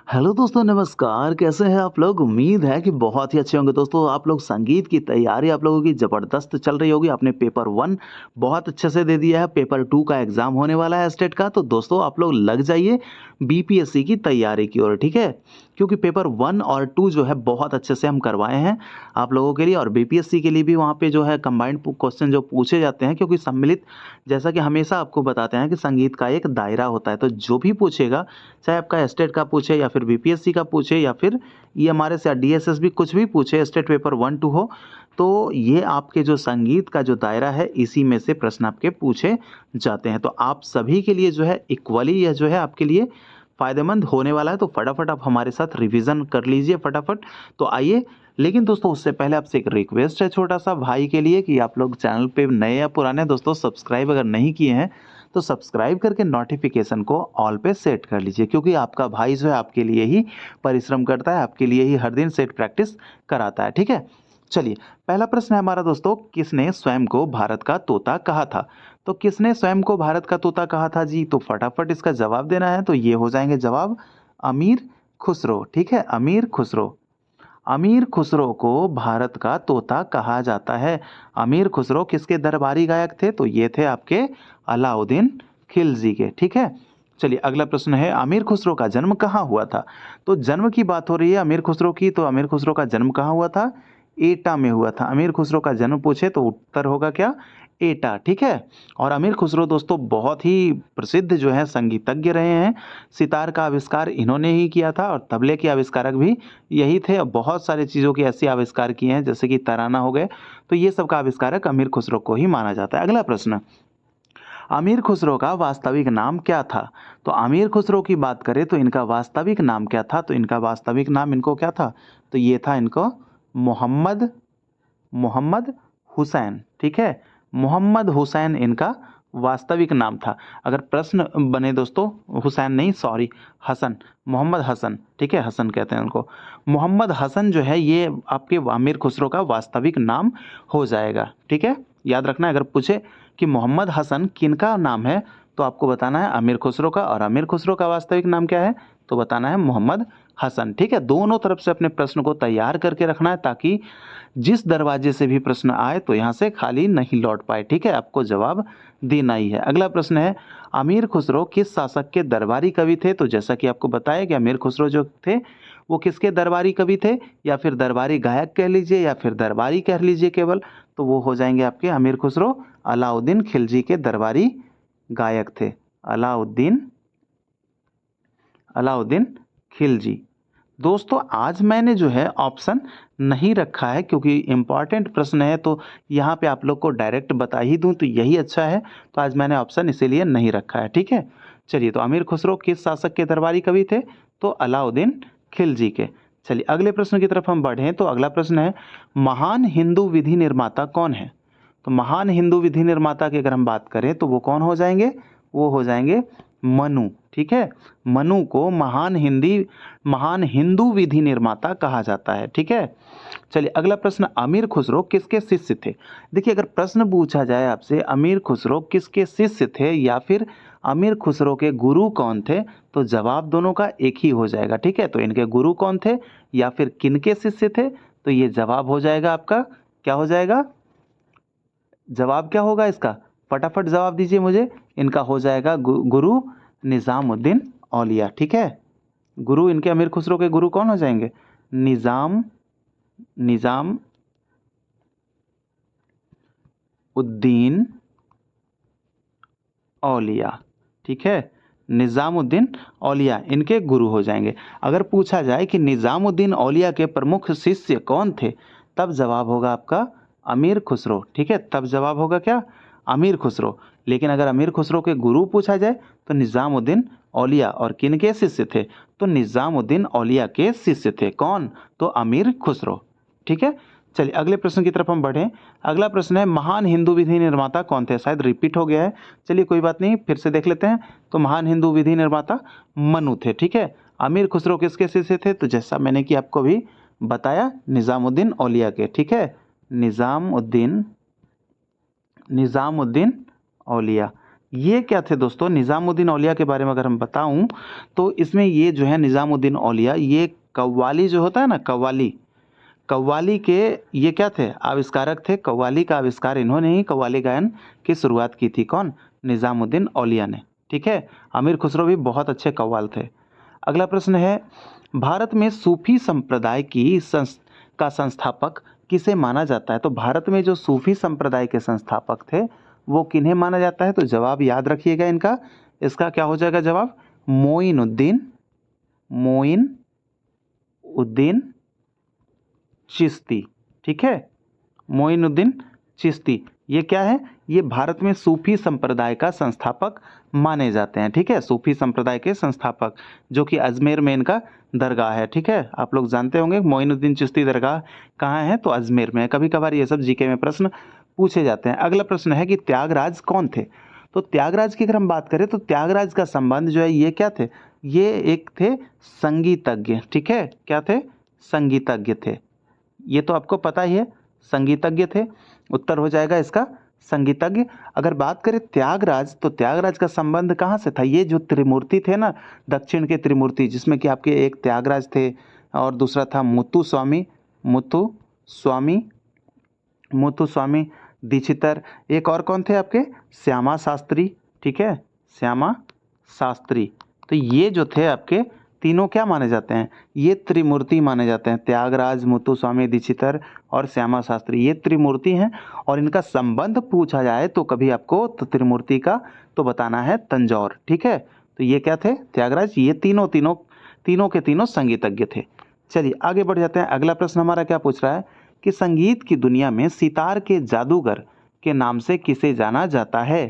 Hello दोस्तों, नमस्कार। कैसे हैं आप लोग? उम्मीद है कि बहुत ही अच्छे होंगे। दोस्तों, आप लोग संगीत की तैयारी आप लोगों की ज़बरदस्त चल रही होगी। आपने पेपर 1 बहुत अच्छे से दे दिया है, पेपर 2 का एग्ज़ाम होने वाला है स्टेट का। तो दोस्तों, आप लोग लग जाइए बीपीएससी की तैयारी की ओर, ठीक है? क्योंकि पेपर 1 और 2 जो है बहुत अच्छे से हम करवाए हैं आप लोगों के लिए, और बीपीएससी के लिए भी वहाँ पे जो है कंबाइंड क्वेश्चन जो पूछे जाते हैं, क्योंकि सम्मिलित, जैसा कि हमेशा आपको बताते हैं कि संगीत का एक दायरा होता है। तो जो भी पूछेगा, चाहे आपका स्टेट का पूछे या फिर बीपीएससी का पूछे या फिर ईएमआरएस या डीएसएस भी कुछ भी पूछे, स्टेट पेपर 1-2 हो, तो ये आपके जो संगीत का जो दायरा है, इसी में से प्रश्न आपके पूछे जाते हैं। तो आप सभी के लिए जो है इक्वली यह जो है आपके लिए फ़ायदेमंद होने वाला है। तो फटाफट आप हमारे साथ रिवीजन कर लीजिए फटाफट। तो आइए, लेकिन दोस्तों उससे पहले आपसे एक रिक्वेस्ट है छोटा-सा भाई के लिए, कि आप लोग चैनल पे नए या पुराने दोस्तों सब्सक्राइब अगर नहीं किए हैं, तो सब्सक्राइब करके नोटिफिकेशन को ऑल पे सेट कर लीजिए, क्योंकि आपका भाई जो है आपके लिए ही परिश्रम करता है, आपके लिए ही हर दिन सेट प्रैक्टिस कराता है, ठीक है? चलिए, पहला प्रश्न है हमारा दोस्तों, किसने स्वयं को भारत का तोता कहा था? तो किसने स्वयं को भारत का तोता कहा था जी? तो फटाफट इसका जवाब देना है। तो ये हो जाएंगे जवाब अमीर खुसरो, ठीक है? अमीर खुसरो। अमीर खुसरो को भारत का तोता कहा जाता है। अमीर खुसरो किसके दरबारी गायक थे? तो ये थे आपके अलाउद्दीन खिलजी के, ठीक है? चलिए, अगला प्रश्न है, अमीर खुसरो का जन्म कहाँ हुआ था? तो जन्म की बात हो रही है अमीर खुसरो की, तो अमीर खुसरो का जन्म कहाँ हुआ था? एटा में हुआ था। अमीर खुसरो का जन्म पूछे तो उत्तर होगा क्या? एटा, ठीक है? और अमीर खुसरो दोस्तों बहुत ही प्रसिद्ध जो है संगीतज्ञ रहे हैं। सितार का आविष्कार इन्होंने ही किया था, और तबले के आविष्कारक भी यही थे। और बहुत सारी चीज़ों के ऐसे आविष्कार किए हैं, जैसे कि तराना हो गए। तो ये सब का आविष्कारक अमीर खुसरो को ही माना जाता है। अगला प्रश्न, अमीर खुसरो का वास्तविक नाम क्या था? तो अमीर खुसरो की बात करें तो इनका वास्तविक नाम क्या था? तो इनका वास्तविक नाम इनको क्या था? तो ये था इनको मोहम्मद मोहम्मद हुसैन, ठीक है? मोहम्मद हुसैन इनका वास्तविक नाम था। अगर प्रश्न बने दोस्तों, हुसैन नहीं, सॉरी, हसन, मोहम्मद हसन, ठीक है? हसन कहते हैं उनको। मोहम्मद हसन जो है ये आपके अमीर खुसरो का वास्तविक नाम हो जाएगा, ठीक है? याद रखना, अगर पूछे कि मोहम्मद हसन किनका नाम है, तो आपको बताना है अमीर खुसरो का, और अमीर खुसरो का वास्तविक नाम क्या है? तो बताना है मोहम्मद हसन, ठीक है? दोनों तरफ से अपने प्रश्न को तैयार करके रखना है, ताकि जिस दरवाजे से भी प्रश्न आए तो यहाँ से खाली नहीं लौट पाए, ठीक है? आपको जवाब देना ही है। अगला प्रश्न है, अमीर खुसरो किस शासक के दरबारी कवि थे? तो जैसा कि आपको बताया कि अमीर खुसरो जो थे वो किसके दरबारी कवि थे, या फिर दरबारी गायक कह लीजिए, या फिर दरबारी कह लीजिए केवल, तो वो हो जाएंगे आपके अमीर खुसरो अलाउद्दीन खिलजी के दरबारी गायक थे। अलाउद्दीन अलाउद्दीन खिलजी। दोस्तों, आज मैंने जो है ऑप्शन नहीं रखा है, क्योंकि इम्पॉर्टेंट प्रश्न है, तो यहाँ पे आप लोग को डायरेक्ट बता ही दूँ तो यही अच्छा है। तो आज मैंने ऑप्शन इसीलिए नहीं रखा है, ठीक है? चलिए, तो अमीर खुसरो किस शासक के दरबारी कवि थे? तो अलाउद्दीन खिलजी के। चलिए, अगले प्रश्न की तरफ हम बढ़ें। तो अगला प्रश्न है, महान हिंदू विधि निर्माता कौन है? तो महान हिंदू विधि निर्माता की अगर हम बात करें तो वो कौन हो जाएंगे? वो हो जाएंगे मनु, ठीक है? मनु को महान हिंदू विधि निर्माता कहा जाता है, ठीक है? चलिए, अगला प्रश्न, अमीर खुसरो किसके शिष्य थे? देखिए, अगर प्रश्न पूछा जाए आपसे अमीर खुसरो किसके शिष्य थे, या फिर अमीर खुसरो के गुरु कौन थे, तो जवाब दोनों का एक ही हो जाएगा, ठीक है? तो इनके गुरु कौन थे या फिर किनके शिष्य थे, तो ये जवाब हो जाएगा आपका, क्या हो जाएगा? जवाब क्या होगा इसका? फटाफट जवाब दीजिए मुझे। इनका हो जाएगा गुरु निज़ामुद्दीन औलिया, ठीक है? गुरु इनके अमीर खुसरो के गुरु कौन हो जाएंगे? निज़ाम निज़ाम उद्दीन औलिया, ठीक है? निज़ामुद्दीन औलिया इनके गुरु हो जाएंगे। अगर पूछा जाए कि निज़ामुद्दीन औलिया के प्रमुख शिष्य कौन थे, तब जवाब होगा आपका अमीर खुसरो, ठीक है? तब जवाब होगा क्या? अमीर खुसरो। लेकिन अगर अमीर खुसरो के गुरु पूछा जाए तो निज़ामुद्दीन औलिया, और किनके शिष्य थे? तो निज़ामुद्दीन औलिया के शिष्य थे। कौन? तो अमीर खुसरो, ठीक है? चलिए, अगले प्रश्न की तरफ हम बढ़ें। अगला प्रश्न है, महान हिंदू विधि निर्माता कौन थे? शायद रिपीट हो गया है। चलिए, कोई बात नहीं, फिर से देख लेते हैं। तो महान हिंदू विधि निर्माता मनु थे, ठीक है? अमीर खुसरो किसके शिष्य थे? तो जैसा मैंने कि आपको अभी बताया, निज़ामुद्दीन औलिया के, ठीक है? निज़ामुद्दीन औलिया। ये क्या थे दोस्तों, निज़ामुद्दीन औलिया के बारे में अगर हम बताऊं तो इसमें ये जो है निज़ामुद्दीन औलिया, ये कव्वाली जो होता है ना, कव्वाली, कव्वाली के ये क्या थे, आविष्कारक थे। कव्वाली का आविष्कार इन्होंने ही, कव्वाली गायन की शुरुआत की थी। कौन? निज़ामुद्दीन औलिया ने। ठीक है। अमीर खुसरो भी बहुत अच्छे कव्वाल थे। अगला प्रश्न है, भारत में सूफी संप्रदाय का संस्थापक किसे माना जाता है? तो भारत में जो सूफी संप्रदाय के संस्थापक थे वो किन्हें माना जाता है? तो जवाब याद रखिएगा इनका। इसका क्या हो जाएगा जवाब? मोइनुद्दीन, मोइन उद्दीन चिश्ती। ठीक है, मोइनुद्दीन चिश्ती। ये क्या है? ये भारत में सूफी संप्रदाय का संस्थापक माने जाते हैं। ठीक है, सूफी संप्रदाय के संस्थापक, जो कि अजमेर में इनका दरगाह है। ठीक है, आप लोग जानते होंगे मोइनुद्दीन चिश्ती दरगाह कहाँ है, तो अजमेर में है। कभी कभार ये सब जीके में प्रश्न पूछे जाते हैं। अगला प्रश्न है कि त्यागराज कौन थे? तो त्यागराज की अगर हम बात करें तो त्यागराज का संबंध जो है ये क्या थे? ये एक थे संगीतज्ञ। ठीक है, क्या थे? संगीतज्ञ थे। ये तो आपको पता ही है, संगीतज्ञ थे। उत्तर हो जाएगा इसका संगीतज्ञ। अगर बात करें त्यागराज, तो त्यागराज का संबंध कहाँ से था? ये जो त्रिमूर्ति थे ना, दक्षिण के त्रिमूर्ति, जिसमें कि आपके एक त्यागराज थे और दूसरा था मुत्तुस्वामी, मुत्तुस्वामी, मुत्तुस्वामी दीक्षितर। एक और कौन थे आपके? श्यामा शास्त्री। ठीक है, श्यामा शास्त्री। तो ये जो थे आपके तीनों क्या माने जाते हैं? ये त्रिमूर्ति माने जाते हैं। त्यागराज, मुत्तुस्वामी दीक्षितर और श्यामा शास्त्री, ये त्रिमूर्ति हैं। और इनका संबंध पूछा जाए तो कभी आपको तो त्रिमूर्ति का तो बताना है तंजौर। ठीक है, तो ये क्या थे? त्यागराज। ये तीनों के तीनों संगीतज्ञ थे। चलिए आगे बढ़ जाते हैं। अगला प्रश्न हमारा क्या पूछ रहा है कि संगीत की दुनिया में सितार के जादूगर के नाम से किसे जाना जाता है?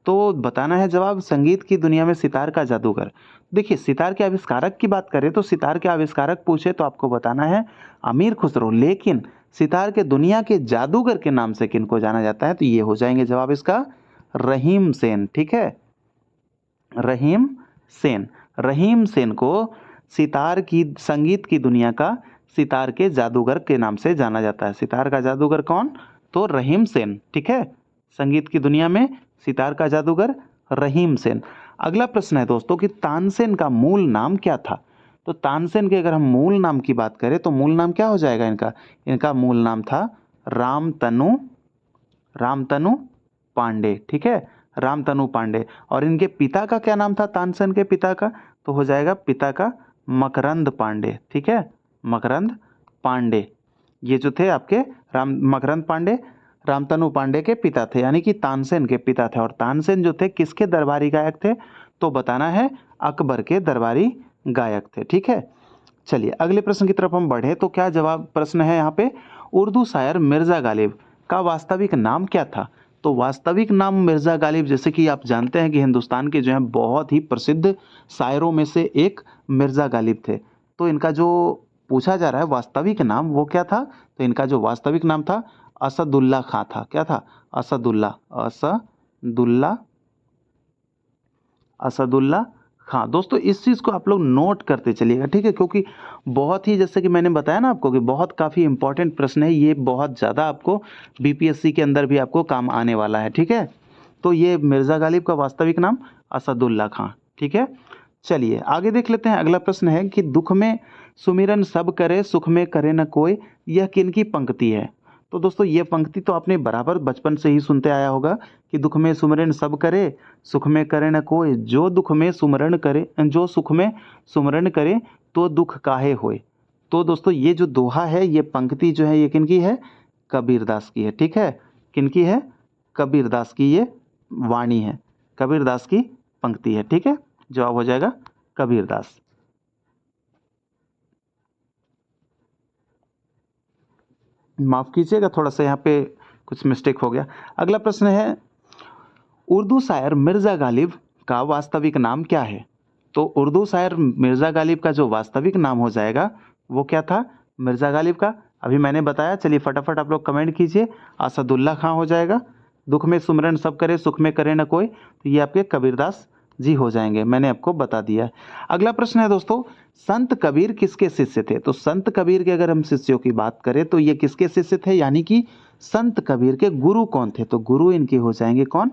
तो बताना है जवाब, संगीत की दुनिया में सितार का जादूगर। देखिए, सितार के आविष्कारक की बात करें तो सितार के आविष्कारक पूछे तो आपको बताना है अमीर खुसरो, लेकिन सितार के दुनिया के जादूगर के नाम से किनको जाना जाता है? तो ये हो जाएंगे जवाब इसका रहीम सेन। ठीक है, रहीम सेन। रहीम सेन को सितार की, संगीत की दुनिया का सितार के जादूगर के नाम से जाना जाता है। सितार का जादूगर कौन? तो रहीम सेन। ठीक है, संगीत की दुनिया में सितार का जादूगर रहीम सेन। अगला प्रश्न है दोस्तों कि तानसेन का मूल नाम क्या था? तो तानसेन के अगर हम मूल नाम की बात करें तो मूल नाम क्या हो जाएगा इनका? इनका मूल नाम था रामतनु, रामतनु पांडे। ठीक है, रामतनु पांडे। और इनके पिता का क्या नाम था? तानसेन के पिता का तो हो जाएगा पिता का मकरंद पांडे। ठीक है, मकरंद पांडे। ये जो थे आपके मकरंद पांडे रामतनु पांडे के पिता थे, यानी कि तानसेन के पिता थे। और तानसेन जो थे किसके दरबारी गायक थे? तो बताना है अकबर के दरबारी गायक थे। ठीक है, चलिए अगले प्रश्न की तरफ हम बढ़े तो क्या जवाब प्रश्न है यहाँ पे, उर्दू शायर मिर्ज़ा गालिब का वास्तविक नाम क्या था? तो वास्तविक नाम मिर्ज़ा गालिब, जैसे कि आप जानते हैं कि हिंदुस्तान के जो हैं बहुत ही प्रसिद्ध शायरों में से एक मिर्ज़ा गालिब थे। तो इनका जो पूछा जा रहा है वास्तविक नाम वो क्या था? तो इनका जो वास्तविक नाम था असदुल्ला खां था। क्या था? असदुल्ला, असदुल्ला, असदुल्ला खां। दोस्तों इस चीज़ को आप लोग नोट करते चलिएगा। ठीक है, क्योंकि बहुत ही, जैसे कि मैंने बताया ना आपको कि बहुत काफ़ी इंपॉर्टेंट प्रश्न है ये, बहुत ज़्यादा आपको बीपीएससी के अंदर भी आपको काम आने वाला है। ठीक है, तो ये मिर्ज़ा गालिब का वास्तविक नाम असदुल्ला खां। ठीक है, चलिए आगे देख लेते हैं। अगला प्रश्न है कि दुख में सुमिरन सब करे, सुख में करे न कोई, यह किनकी पंक्ति है? तो दोस्तों ये पंक्ति तो आपने बराबर बचपन से ही सुनते आया होगा कि दुख में सुमिरन सब करे, सुख में करे न कोई, जो दुख में सुमरण करे, जो सुख में सुमरण करे तो दुख काहे होए। तो दोस्तों ये जो दोहा है, ये पंक्ति जो है ये किनकी है? कबीरदास की है। ठीक है, किनकी है? कबीरदास की ये वाणी है, कबीरदास की पंक्ति है। ठीक है, जवाब हो जाएगा कबीरदास। माफ़ कीजिएगा, थोड़ा सा यहाँ पे कुछ मिस्टेक हो गया। अगला प्रश्न है, उर्दू शायर मिर्ज़ा गालिब का वास्तविक नाम क्या है? तो उर्दू शायर मिर्ज़ा गालिब का जो वास्तविक नाम हो जाएगा वो क्या था? मिर्ज़ा गालिब का अभी मैंने बताया। चलिए फटाफट आप लोग कमेंट कीजिए। असदुल्ला खां हो जाएगा। दुख में सुमरन सब करे, सुख में करे न कोई, तो ये आपके कबीरदास जी हो जाएंगे, मैंने आपको बता दिया। अगला प्रश्न है दोस्तों, संत कबीर किसके शिष्य थे? तो संत कबीर के अगर हम शिष्यों की बात करें तो ये किसके शिष्य थे, यानी कि संत कबीर के गुरु कौन थे? तो गुरु इनके हो जाएंगे कौन?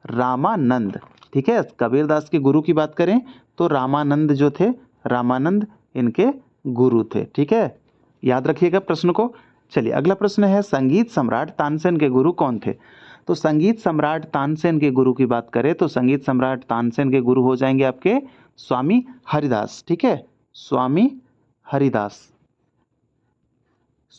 रामानंद। ठीक है, कबीरदास के गुरु की बात करें तो रामानंद जो थे, रामानंद इनके गुरु थे। ठीक है, याद रखिएगा प्रश्न को। चलिए अगला प्रश्न है, संगीत सम्राट तानसेन के गुरु कौन थे? तो संगीत सम्राट तानसेन के गुरु की बात करें तो संगीत सम्राट तानसेन के गुरु हो जाएंगे आपके स्वामी हरिदास। ठीक है, स्वामी हरिदास।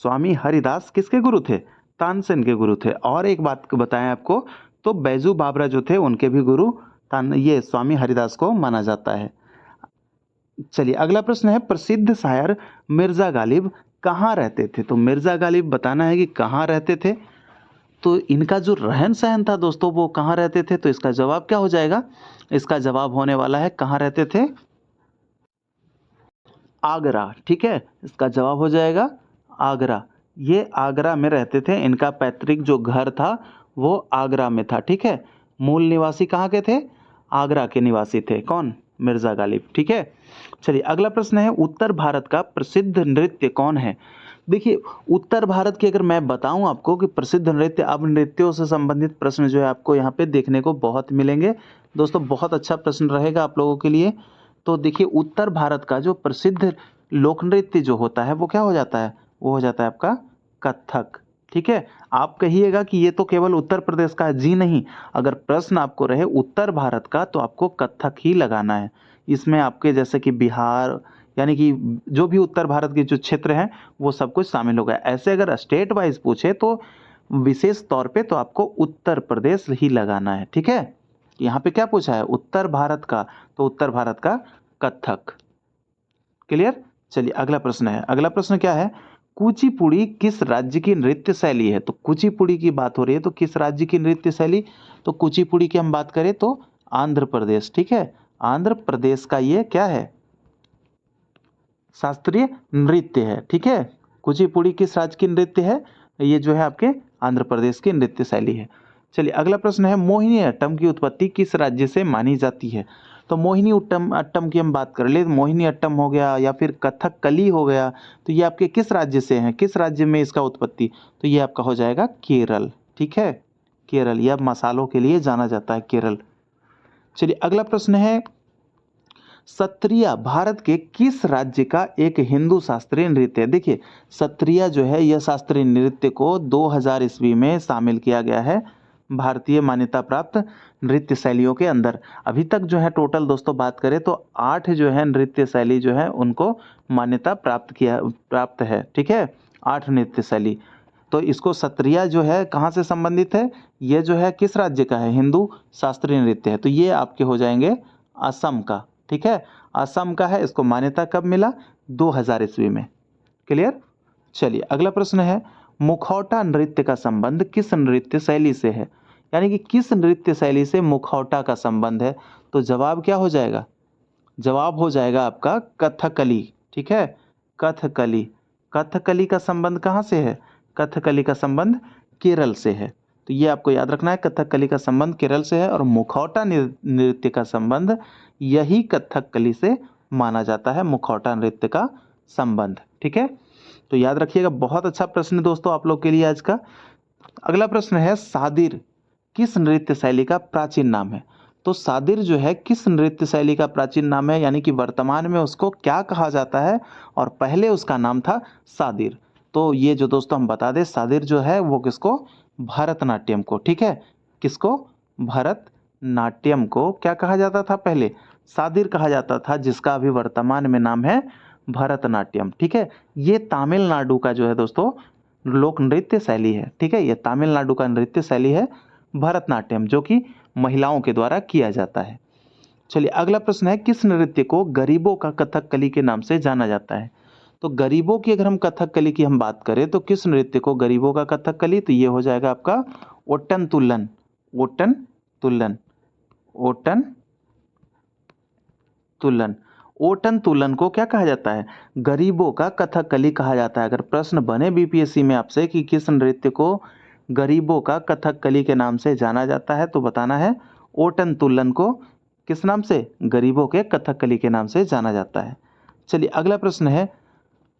स्वामी हरिदास किसके गुरु थे? तानसेन के गुरु थे। और एक बात बताएं आपको, तो बैजू बावरा जो थे उनके भी गुरु ये स्वामी हरिदास को माना जाता है। चलिए अगला प्रश्न है, प्रसिद्ध शायर मिर्जा गालिब कहाँ रहते थे? तो मिर्जा गालिब बताना है कि कहाँ रहते थे। तो इनका जो रहन सहन था दोस्तों वो कहाँ रहते थे? तो इसका जवाब क्या हो जाएगा? इसका जवाब होने वाला है कहाँ रहते थे? आगरा। ठीक है, इसका जवाब हो जाएगा आगरा। ये आगरा में रहते थे, इनका पैतृक जो घर था वो आगरा में था। ठीक है, मूल निवासी कहाँ के थे? आगरा के निवासी थे। कौन? मिर्जा गालिब। ठीक है, चलिए अगला प्रश्न है, उत्तर भारत का प्रसिद्ध नृत्य कौन है? देखिए उत्तर भारत की अगर मैं बताऊं आपको कि प्रसिद्ध नृत्य, अब नृत्यों से संबंधित प्रश्न जो है आपको यहाँ पे देखने को बहुत मिलेंगे दोस्तों। बहुत अच्छा प्रश्न रहेगा आप लोगों के लिए। तो देखिए उत्तर भारत का जो प्रसिद्ध लोक नृत्य जो होता है वो क्या हो जाता है? वो हो जाता है आपका कथक। ठीक है, आप कहिएगा कि ये तो केवल उत्तर प्रदेश का है। जी नहीं, अगर प्रश्न आपको रहे उत्तर भारत का तो आपको कथक ही लगाना है। इसमें आपके जैसे कि बिहार, यानी कि जो भी उत्तर भारत के जो क्षेत्र हैं वो सब कुछ शामिल होगा। ऐसे अगर स्टेट वाइज पूछे तो विशेष तौर पे तो आपको उत्तर प्रदेश ही लगाना है। ठीक है, यहाँ पे क्या पूछा है? उत्तर भारत का, तो उत्तर भारत का कथक। क्लियर? चलिए अगला प्रश्न है, अगला प्रश्न क्या है, कुचिपुड़ी किस राज्य की नृत्य शैली है? तो कुचिपुड़ी की बात हो रही है तो किस राज्य की नृत्य शैली? तो कुचिपुड़ी की हम बात करें तो आंध्र प्रदेश। ठीक है, आंध्र प्रदेश का ये क्या है? शास्त्रीय नृत्य है। ठीक है, कुचिपुड़ी किस राज्य की नृत्य है? ये जो है आपके आंध्र प्रदेश की नृत्य शैली है। चलिए अगला प्रश्न है, मोहिनी अट्टम की उत्पत्ति किस राज्य से मानी जाती है? तो मोहिनी अट्टम की हम बात कर ले, मोहिनी अट्टम हो गया या फिर कथकली हो गया, तो ये आपके किस राज्य से हैं? किस राज्य में इसका उत्पत्ति? तो ये आपका हो जाएगा केरल। ठीक है, केरल। यह मसालों के लिए जाना जाता है, केरल। चलिए अगला प्रश्न है, सत्रिया भारत के किस राज्य का एक हिंदू शास्त्रीय नृत्य है? देखिए सत्रिया जो है यह शास्त्रीय नृत्य को 2000 ईस्वी में शामिल किया गया है भारतीय मान्यता प्राप्त नृत्य शैलियों के अंदर। अभी तक जो है टोटल दोस्तों बात करें तो 8 जो है नृत्य शैली जो है उनको मान्यता प्राप्त है। ठीक है, 8 नृत्य शैली। तो इसको सत्रिया जो है कहाँ से संबंधित है? ये जो है किस राज्य का है? हिंदू शास्त्रीय नृत्य है। तो ये आपके हो जाएंगे असम का। ठीक है, असम का है। इसको मान्यता कब मिला? 2000 ईस्वी में। क्लियर? चलिए अगला प्रश्न है, मुखौटा नृत्य का संबंध किस नृत्य शैली से है? यानी कि किस नृत्य शैली से मुखौटा का संबंध है? तो जवाब क्या हो जाएगा? जवाब हो जाएगा आपका कथकली। ठीक है, कथकली। कथकली का संबंध कहाँ से है? कथकली का संबंध केरल से है। तो ये आपको याद रखना है, कथकली का संबंध केरल से है और मुखौटा नृत्य का संबंध यही कथकली से माना जाता है, मुखौटा नृत्य का संबंध। ठीक है, तो याद रखिएगा। बहुत अच्छा प्रश्न दोस्तों आप लोग के लिए आज का। अगला प्रश्न है, सादिर किस नृत्य शैली का प्राचीन नाम है? तो सादिर जो है किस नृत्य शैली का प्राचीन नाम है, यानी कि वर्तमान में उसको क्या कहा जाता है और पहले उसका नाम था सादिर? तो ये जो दोस्तों हम बता दें, सादिर जो है वो किसको? भरतनाट्यम को। ठीक है, किसको? भरतनाट्यम को क्या कहा जाता था पहले? सादिर कहा जाता था, जिसका अभी वर्तमान में नाम है भरतनाट्यम। ठीक है, ये तमिलनाडु का जो है दोस्तों लोक नृत्य शैली है। ठीक है, ये तमिलनाडु का नृत्य शैली है भरतनाट्यम, जो कि महिलाओं के द्वारा किया जाता है। चलिए अगला प्रश्न है, किस नृत्य को गरीबों का कथकली के नाम से जाना जाता है? तो गरीबों की अगर हम कथकली की हम बात करें तो किस नृत्य को गरीबों का कथकली? तो ये हो जाएगा आपका ओटन तुल्लन। ओटन तुल्लन। ओटन तुल्लन। ओटन तुल्लन को क्या कहा जाता है? गरीबों का कथकली कहा जाता है। अगर प्रश्न बने बीपीएससी में आपसे कि किस नृत्य को गरीबों का कथकली के नाम से जाना जाता है, तो बताना है ओटन तुल्लन को किस नाम से? गरीबों के कथकली के नाम से जाना जाता है। चलिए अगला प्रश्न है,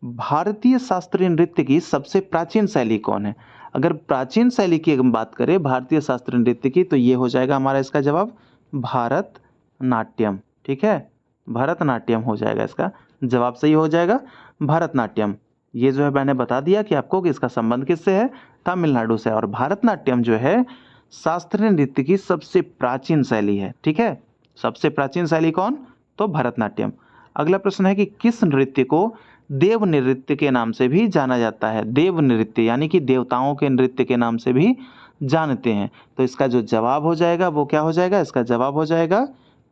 भारतीय शास्त्रीय नृत्य की सबसे प्राचीन शैली कौन है? अगर प्राचीन शैली की हम बात करें भारतीय शास्त्रीय नृत्य की, तो ये हो जाएगा हमारा इसका जवाब भरतनाट्यम। ठीक है, भरतनाट्यम हो जाएगा इसका जवाब, सही हो जाएगा भरतनाट्यम। ये जो है मैंने बता दिया कि आपको कि इसका संबंध किससे है, तमिलनाडु से। और भरतनाट्यम जो है शास्त्रीय नृत्य की सबसे प्राचीन शैली है। ठीक है, सबसे प्राचीन शैली कौन, तो भरतनाट्यम। अगला प्रश्न है कि किस नृत्य को देव नृत्य के नाम से भी जाना जाता है। देव नृत्य यानी कि देवताओं के नृत्य के नाम से भी जानते हैं। तो इसका जो जवाब हो जाएगा वो क्या हो जाएगा, इसका जवाब हो जाएगा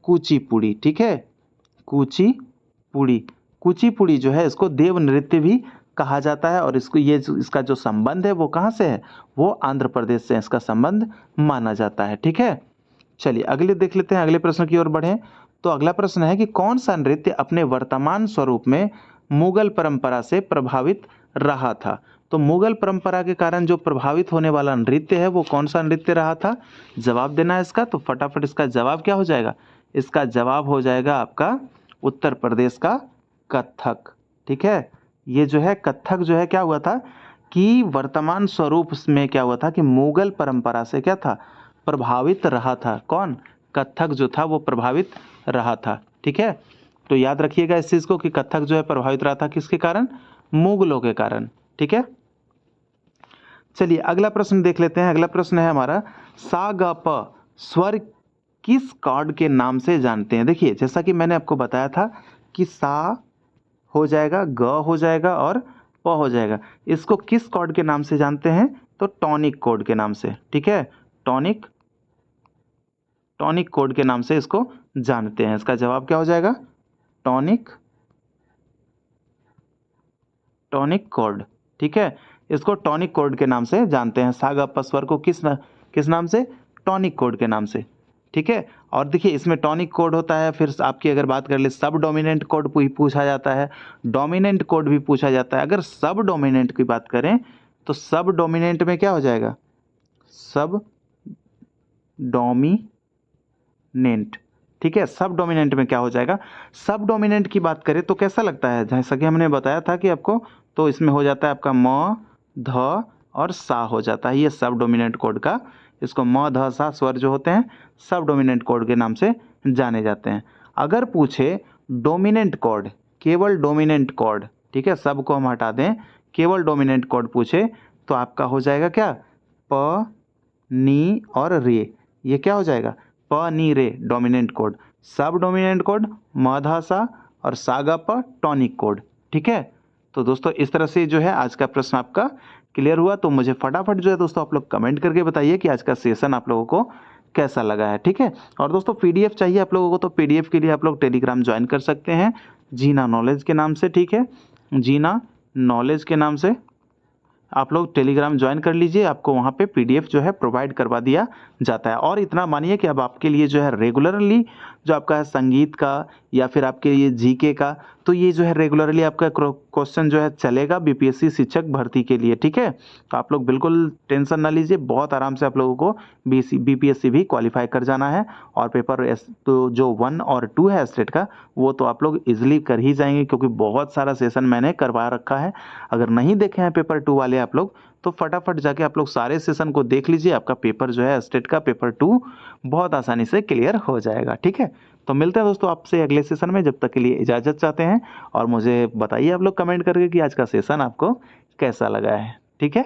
कुचिपुड़ी। ठीक है, कुचिपुड़ी। कुचिपुड़ी जो है इसको देव नृत्य भी कहा जाता है। और इसको इसका जो संबंध है वो कहाँ से है, वो आंध्र प्रदेश से इसका संबंध माना जाता है। ठीक है, चलिए अगले देख लेते हैं, अगले प्रश्न की ओर बढ़ें। तो अगला प्रश्न है कि कौन सा नृत्य अपने वर्तमान स्वरूप में मुगल परंपरा से प्रभावित रहा था। तो मुगल परंपरा के कारण जो प्रभावित होने वाला नृत्य है वो कौन सा नृत्य रहा था, जवाब देना है इसका। तो फटाफट इसका जवाब क्या हो जाएगा, इसका जवाब हो जाएगा आपका उत्तर प्रदेश का कथक। ठीक है, ये जो है कथक जो है क्या हुआ था कि वर्तमान स्वरूप में क्या हुआ था कि मुगल परंपरा से क्या था, प्रभावित रहा था। कौन, कथक जो था वो प्रभावित रहा था। ठीक है, तो याद रखिएगा इस चीज को कि कथक जो है प्रभावित रहा था किसके कारण, मुगलों के कारण। ठीक है, चलिए अगला प्रश्न देख लेते हैं। अगला प्रश्न है हमारा सा ग प स्वर किस कॉर्ड के नाम से जानते हैं। देखिए जैसा कि मैंने आपको बताया था कि सा हो जाएगा, ग हो जाएगा और प हो जाएगा। इसको किस कॉर्ड के नाम से जानते हैं, तो टॉनिक कॉर्ड के नाम से। ठीक है, टॉनिक कॉर्ड के नाम से इसको जानते हैं। इसका जवाब क्या हो जाएगा, टॉनिक कॉर्ड। ठीक है, इसको टॉनिक कॉर्ड के नाम से जानते हैं। सा ग प स्वर को किस नाम से, टॉनिक कॉर्ड के नाम से। ठीक है, और देखिए इसमें टॉनिक कॉर्ड होता है, फिर आपकी अगर बात कर ले सब डोमिनेंट कॉर्ड पूछा जाता है, डोमिनेंट कॉर्ड भी पूछा जाता है। अगर सब डोमिनेंट की बात करें तो सब डोमिनेंट में क्या हो जाएगा, सब डोमिनेंट। ठीक है, सब डोमिनेंट में क्या हो जाएगा, सब डोमिनेंट की बात करें तो कैसा लगता है, जैसा कि हमने बताया था कि आपको, तो इसमें हो जाता है आपका म ध और सा हो जाता है, ये सब डोमिनेंट कॉर्ड का। इसको म ध सा स्वर जो होते हैं सब डोमिनेंट कॉर्ड के नाम से जाने जाते हैं। अगर पूछे डोमिनेंट कॉर्ड, केवल डोमिनेंट कॉर्ड, ठीक है, सब को हम हटा दें, केवल डोमिनेंट कॉर्ड पूछे तो आपका हो जाएगा क्या, प नी और रे। ये क्या हो जाएगा, प नी रे डोमिनेंट कोड, सब डोमिनेंट कोड म ध सा और सा ग प टॉनिक कोड। ठीक है, तो दोस्तों इस तरह से जो है आज का प्रश्न आपका क्लियर हुआ। तो मुझे फटाफट जो है दोस्तों आप लोग कमेंट करके बताइए कि आज का सेशन आप लोगों को कैसा लगा है। ठीक है, और दोस्तों पीडीएफ चाहिए आप लोगों को तो पीडीएफ के लिए आप लोग टेलीग्राम ज्वाइन कर सकते हैं जीना नॉलेज के नाम से। ठीक है, जीना नॉलेज के नाम से आप लोग टेलीग्राम ज्वाइन कर लीजिए, आपको वहाँ पे पीडीएफ जो है प्रोवाइड करवा दिया जाता है। और इतना मानिए कि अब आपके लिए जो है रेगुलरली जो आपका है संगीत का या फिर आपके लिए जीके का, तो ये जो है रेगुलरली आपका क्वेश्चन जो है चलेगा बीपीएससी शिक्षक भर्ती के लिए। ठीक है, तो आप लोग बिल्कुल टेंशन ना लीजिए, बहुत आराम से आप लोगों को बीपीएससी भी क्वालिफाई कर जाना है। और पेपर तो जो 1 और 2 है स्टेट का, वो तो आप लोग इजीली कर ही जाएंगे क्योंकि बहुत सारा सेशन मैंने करवा रखा है। अगर नहीं देखे हैं पेपर 2 वाले आप लोग तो फटाफट जाके आप लोग सारे सेशन को देख लीजिए, आपका पेपर जो है स्टेट का पेपर 2 बहुत आसानी से क्लियर हो जाएगा। ठीक है, तो मिलते हैं दोस्तों आपसे अगले सेशन में, जब तक के लिए इजाज़त चाहते हैं। और मुझे बताइए आप लोग कमेंट करके कि आज का सेशन आपको कैसा लगा है। ठीक है।